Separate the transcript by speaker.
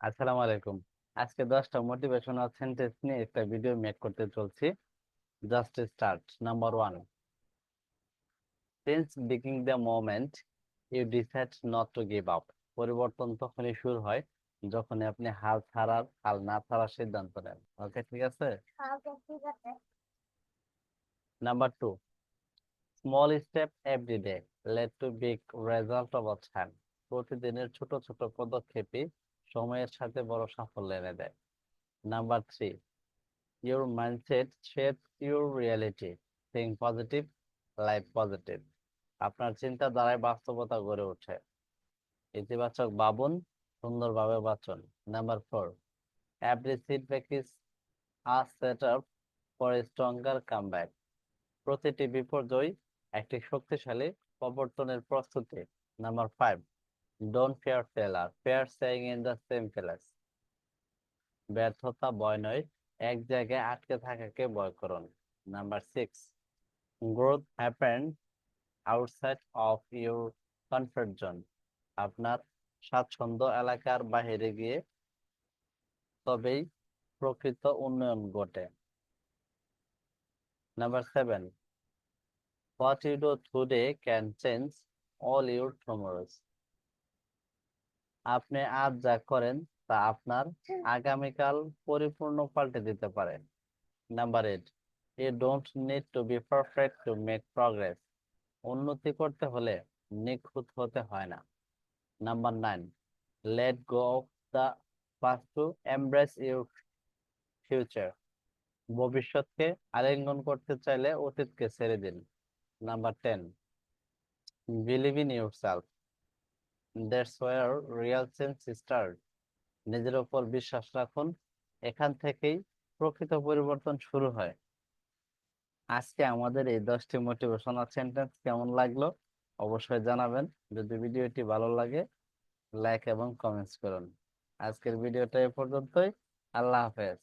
Speaker 1: আসসালামু আলাইকুম। আজকে 10টা মোটিভেশনাল সেন্টেন্স নিয়ে একটা ভিডিও মেক করতে চলছি। Just start. Number 1, since begin the moment you decide not to give up. পরিবর্তন তখনই শুরু হয় যখন আপনি হাল না ছাড়ার সিদ্ধান্ত নেন। ওকে, ঠিক আছে। Number 2, small step every day lead to big result over time. প্রতিদিনের ছোট ছোট পদক্ষেপই সময়ের সাথে বড় সাফল্য এনে দেয়। Number 3, your mindset shapes your reality. Think positive, life positive. আপনার চিন্তা দ্বারাই বাস্তবতা গড়ে ওঠে। ইতিবাচক ভাবুন, সুন্দরভাবে বাঁচুন। Number 4, every setback is a setup for a stronger comeback. প্রতিটি বিপর্যয় একটি শক্তিশালী প্রবর্তনের প্রস্তুতি। Number 5, don't fear failure, fear staying in the same place. ব্যর্থতা ভয় নয়, এক জায়গায় আটকে থাকাকে ভয় করুন। Number 6, growth happens outside of your comfort zone. আপনার স্বাচ্ছন্দ্য এলাকার বাইরে গিয়ে তবেই প্রকৃত উন্নয়ন ঘটে। Number 7, what you do today can change all your tomorrows. আপনি আজ যা করেন তা আপনার আগামীকাল পরিপূর্ণ পাল্টে দিতে পারে। Number 8, you don't need to be perfect to make progress. উন্নতি করতে হলে নিখুঁত হতে হয় না। Number 9, let go of the past to embrace your future. ভবিষ্যৎকে আলিঙ্গন করতে চাইলে অতীতকে ছেড়ে দিন। Number 10, believe in your self, that's where real change start. নিজের উপর বিশ্বাস রাখুন, এখান থেকেই প্রকৃত পরিবর্তন শুরু হয়। আজকে আমাদের এই 10টি মোটিভেশনাল সেন্টেন্স কেমন লাগলো অবশ্যই জানাবেন। যদি ভিডিওটি ভালো লাগে লাইক এবং কমেন্টস করুন। আজকের ভিডিওটা এ পর্যন্তই। আল্লাহ হাফেজ।